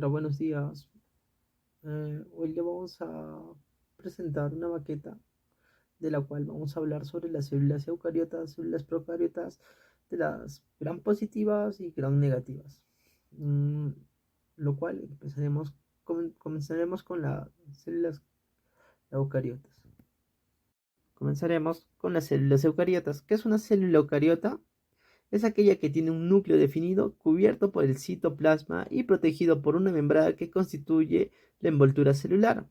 Hola, buenos días. Hoy le vamos a presentar una maqueta de la cual vamos a hablar sobre las células eucariotas, células procariotas, de las gram positivas y gram negativas. Mm, lo cual comenzaremos con las células eucariotas. Comenzaremos con las células eucariotas. ¿Qué es una célula eucariota? Es aquella que tiene un núcleo definido, cubierto por el citoplasma y protegido por una membrana que constituye la envoltura celular.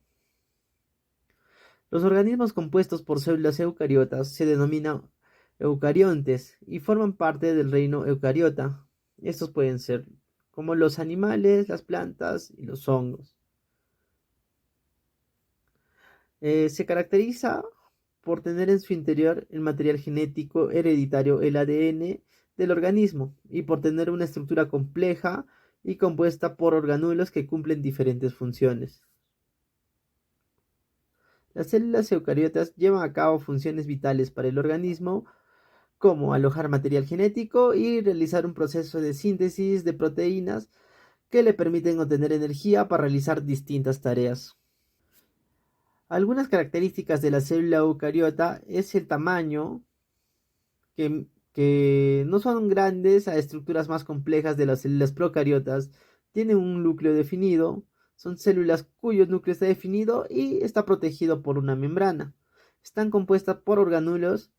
Los organismos compuestos por células eucariotas se denominan eucariontes y forman parte del reino eucariota. Estos pueden ser como los animales, las plantas y los hongos. Se caracteriza por tener en su interior el material genético hereditario, el ADN del organismo, y por tener una estructura compleja y compuesta por organulos que cumplen diferentes funciones. Las células eucariotas llevan a cabo funciones vitales para el organismo, como alojar material genético y realizar un proceso de síntesis de proteínas que le permiten obtener energía para realizar distintas tareas. Algunas características de la célula eucariota es el tamaño, que no son grandes a estructuras más complejas de las células procariotas, tienen un núcleo definido, son células cuyo núcleo está definido y está protegido por una membrana. Están compuestas por organulos,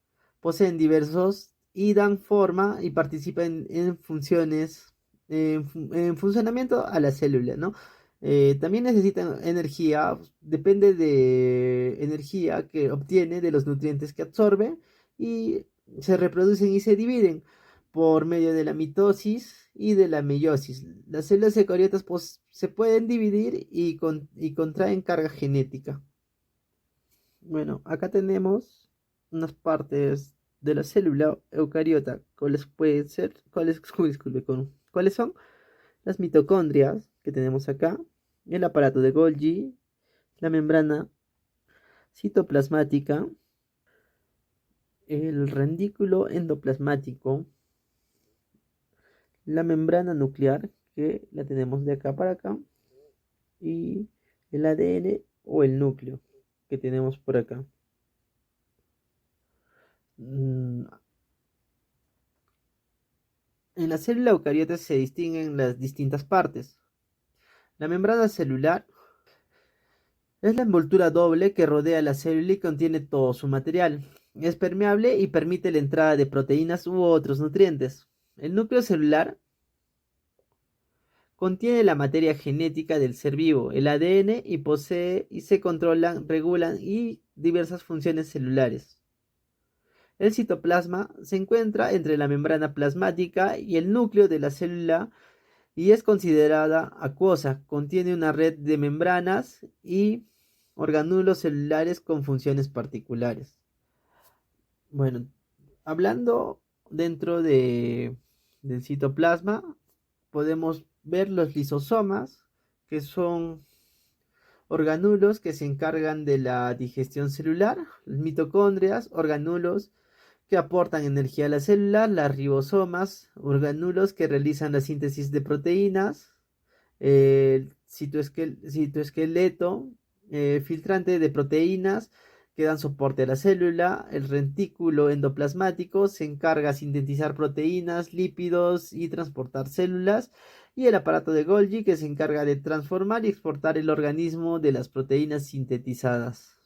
poseen diversos y dan forma y participan en funciones, en funcionamiento a la célula, ¿no? También necesitan energía, depende de energía que obtiene de los nutrientes que absorbe y se reproducen y se dividen por medio de la mitosis y de la meiosis. Las células eucariotas se pueden dividir y contraen carga genética. Bueno, acá tenemos unas partes de la célula eucariota, cuáles pueden ser, disculpe, cuáles son las mitocondrias que tenemos acá, el aparato de Golgi, la membrana citoplasmática, el rendículo endoplasmático, la membrana nuclear, que la tenemos de acá para acá, y el ADN o el núcleo que tenemos por acá. En la célula eucariota se distinguen las distintas partes. La membrana celular es la envoltura doble que rodea la célula y contiene todo su material. Es permeable y permite la entrada de proteínas u otros nutrientes. El núcleo celular contiene la materia genética del ser vivo, el ADN, y posee y se controlan, regulan y diversas funciones celulares. El citoplasma se encuentra entre la membrana plasmática y el núcleo de la célula y es considerada acuosa. Contiene una red de membranas y organulos celulares con funciones particulares. Bueno, hablando dentro del citoplasma, podemos ver los lisosomas, que son organulos que se encargan de la digestión celular, las mitocondrias, organulos que aportan energía a la célula, las ribosomas, organulos que realizan la síntesis de proteínas, el citoesqueleto, filtrante de proteínas que dan soporte a la célula, el rentículo endoplasmático se encarga de sintetizar proteínas, lípidos y transportar células, y el aparato de Golgi que se encarga de transformar y exportar el organismo de las proteínas sintetizadas.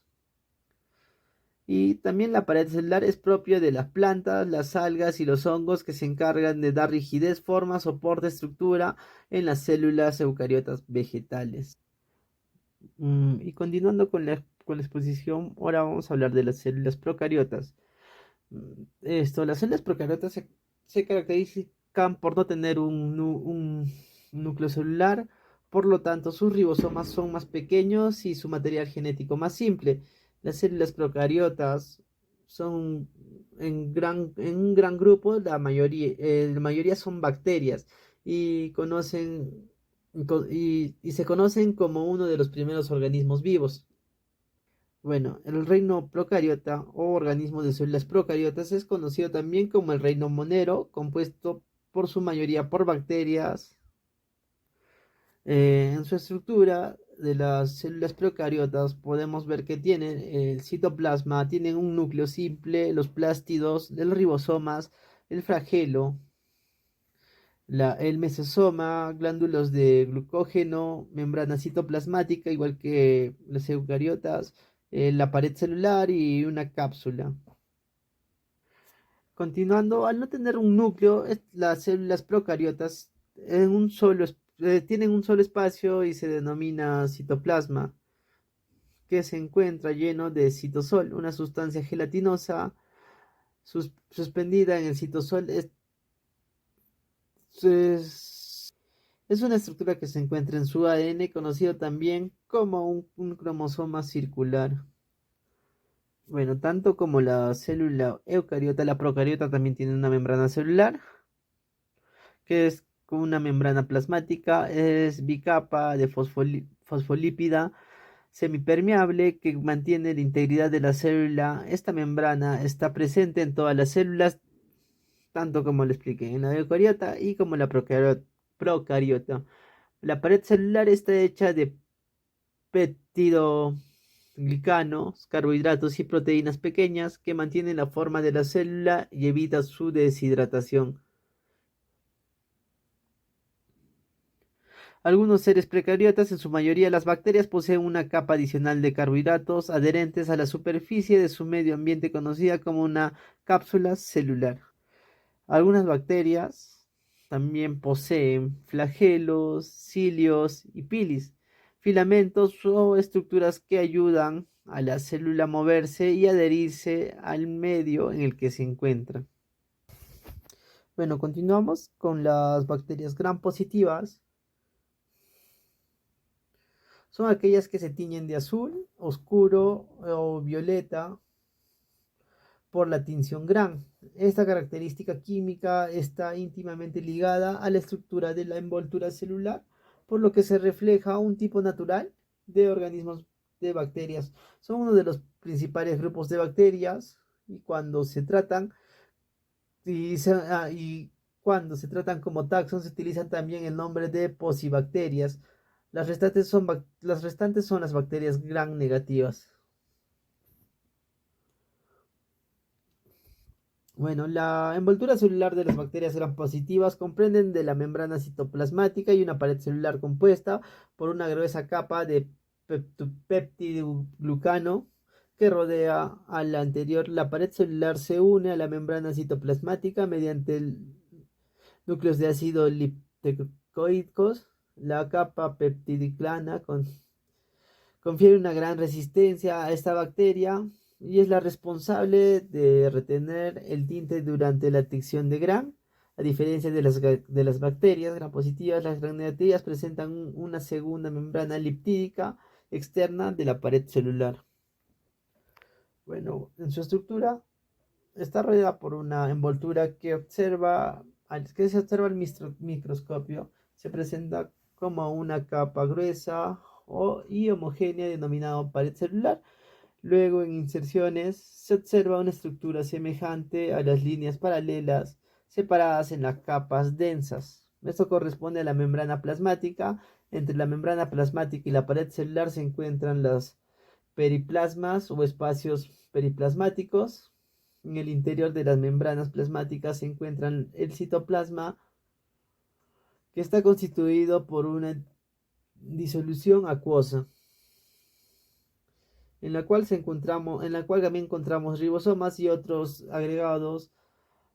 Y también la pared celular es propia de las plantas, las algas y los hongos que se encargan de dar rigidez, forma, soporte, estructura en las células eucariotas vegetales. Y continuando con la exposición, ahora vamos a hablar de las células procariotas. Las células procariotas se caracterizan por no tener un núcleo celular, por lo tanto sus ribosomas son más pequeños y su material genético más simple. Las células procariotas son en un gran grupo, la mayoría son bacterias y y se conocen como uno de los primeros organismos vivos. Bueno, el reino procariota o organismo de células procariotas es conocido también como el reino monero, compuesto por su mayoría por bacterias. En su estructura de las células procariotas podemos ver que tienen el citoplasma, tienen un núcleo simple, los plástidos, los ribosomas, el flagelo, el mesosoma, glándulos de glucógeno, membrana citoplasmática, igual que las eucariotas, la pared celular y una cápsula. Continuando, al no tener un núcleo, las células procariotas tienen un solo espacio y se denomina citoplasma, que se encuentra lleno de citosol, una sustancia gelatinosa suspendida en el citosol. Es una estructura que se encuentra en su ADN, conocido también como un cromosoma circular. Bueno, tanto como la célula eucariota, la procariota también tiene una membrana celular, que es con una membrana plasmática, es bicapa de fosfolípida semipermeable que mantiene la integridad de la célula. Esta membrana está presente en todas las células, tanto como lo expliqué en la eucariota y como la procariota. La pared celular está hecha de peptidoglicanos, carbohidratos y proteínas pequeñas que mantienen la forma de la célula y evitan su deshidratación. Algunos seres precariotas, en su mayoría las bacterias, poseen una capa adicional de carbohidratos adherentes a la superficie de su medio ambiente conocida como una cápsula celular. Algunas bacterias también poseen flagelos, cilios y pilis, filamentos o estructuras que ayudan a la célula a moverse y adherirse al medio en el que se encuentra. Bueno, continuamos con las bacterias gram positivas. Son aquellas que se tiñen de azul, oscuro o violeta por la tinción Gram. Esta característica química está íntimamente ligada a la estructura de la envoltura celular, por lo que se refleja un tipo natural de organismos de bacterias. Son uno de los principales grupos de bacterias y cuando se tratan y cuando se tratan como taxón se utilizan también el nombre de posibacterias. Las restantes son las bacterias gram negativas. Bueno, la envoltura celular de las bacterias gram positivas comprenden de la membrana citoplasmática y una pared celular compuesta por una gruesa capa de peptidoglucano que rodea a la anterior. La pared celular se une a la membrana citoplasmática mediante núcleos de ácido lipteicoicos. La capa peptidiclana confiere una gran resistencia a esta bacteria y es la responsable de retener el tinte durante la detección de Gram. A diferencia de las bacterias gram positivas, las gram negativas presentan una segunda membrana lipídica externa de la pared celular. Bueno, en su estructura está rodeada por una envoltura que se observa al microscopio. Se presenta como una capa gruesa y homogénea denominada pared celular. Luego, en inserciones, se observa una estructura semejante a las líneas paralelas separadas en las capas densas. Esto corresponde a la membrana plasmática. Entre la membrana plasmática y la pared celular se encuentran las periplasmas o espacios periplasmáticos. En el interior de las membranas plasmáticas se encuentran el citoplasma, que está constituido por una disolución acuosa, en la cual también encontramos ribosomas y otros agregados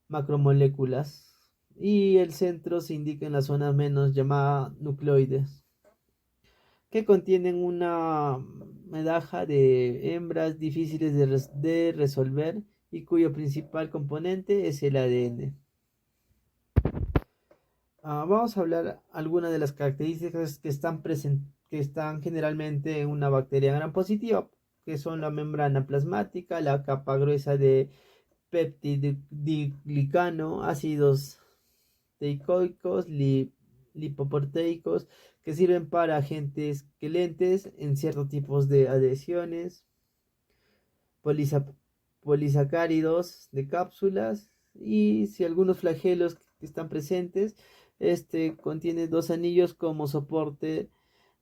macromoléculas. Y el centro se indica en la zona menos llamada nucleoides, que contienen una medaja de hembras difíciles de resolver y cuyo principal componente es el ADN. Vamos a hablar algunas de las características que están generalmente en una bacteria gram positiva, que son la membrana plasmática, la capa gruesa de peptidoglicano, ácidos teicoicos, lipoproteicos, que sirven para agentes quelantes en ciertos tipos de adhesiones, polisacáridos de cápsulas y si algunos flagelos que están presentes Este contiene dos anillos como soporte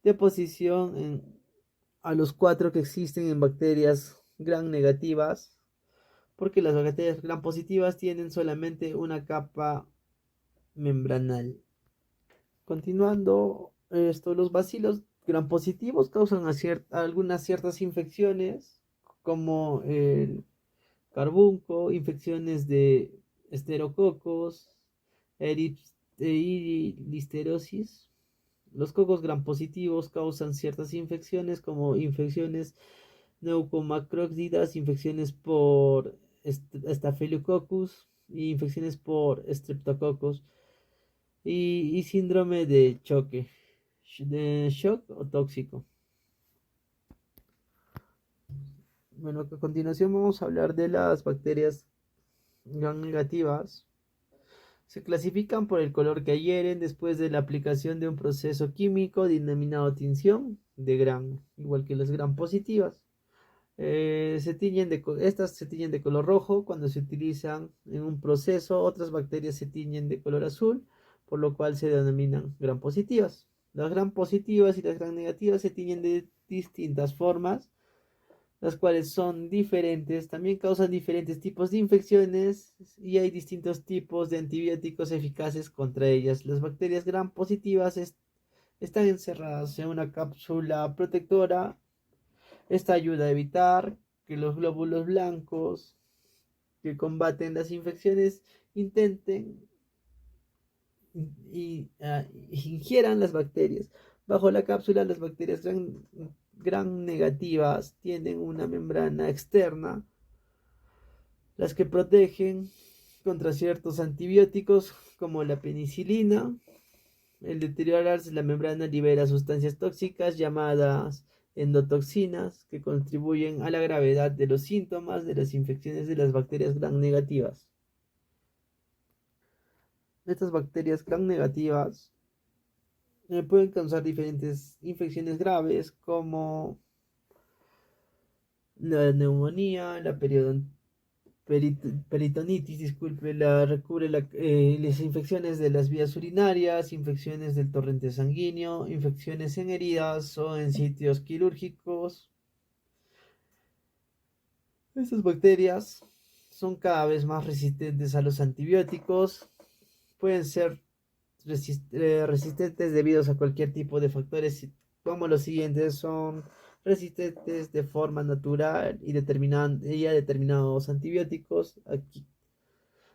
de oposición a los cuatro que existen en bacterias gram negativas, porque las bacterias gram positivas tienen solamente una capa membranal. Continuando esto, los bacilos gram positivos causan algunas ciertas infecciones como el carbunco, infecciones de esterococos, listerosis. Los cocos gram positivos causan ciertas infecciones como infecciones neucomacrócidas, infecciones por Staphylococcus y infecciones por Streptococcus y síndrome de choque, de shock o tóxico. Bueno, a continuación vamos a hablar de las bacterias gram negativas. Se clasifican por el color que adhieren después de la aplicación de un proceso químico denominado tinción de gram, igual que las gram positivas. Estas se tiñen de color rojo cuando se utilizan en un proceso. Otras bacterias se tiñen de color azul, por lo cual se denominan gram positivas. Las gram positivas y las gram negativas se tiñen de distintas formas, las cuales son diferentes, también causan diferentes tipos de infecciones y hay distintos tipos de antibióticos eficaces contra ellas. Las bacterias gram positivas están encerradas en una cápsula protectora. Esta ayuda a evitar que los glóbulos blancos que combaten las infecciones intenten ingieran las bacterias. Bajo la cápsula, las bacterias gram negativas tienen una membrana externa, las que protegen contra ciertos antibióticos como la penicilina. El deteriorarse la membrana libera sustancias tóxicas llamadas endotoxinas que contribuyen a la gravedad de los síntomas de las infecciones de las bacterias gram negativas. Estas bacterias gram negativas pueden causar diferentes infecciones graves como la neumonía, la peritonitis, disculpe, las infecciones de las vías urinarias, infecciones del torrente sanguíneo, infecciones en heridas o en sitios quirúrgicos. Estas bacterias son cada vez más resistentes a los antibióticos, pueden ser resistentes debido a cualquier tipo de factores como los siguientes: son resistentes de forma natural y a determinados antibióticos. Aquí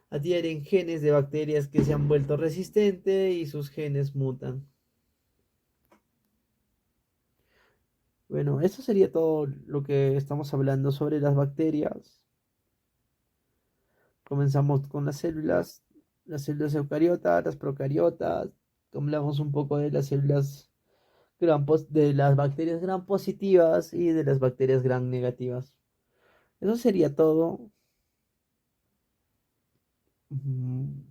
adhieren genes de bacterias que se han vuelto resistentes y sus genes mutan. Bueno, eso sería todo lo que estamos hablando sobre las bacterias. Comenzamos con las células eucariotas, las procariotas. Hablamos un poco de las células de las bacterias gram positivas y de las bacterias gram negativas. Eso sería todo.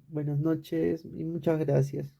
Buenas noches y muchas gracias.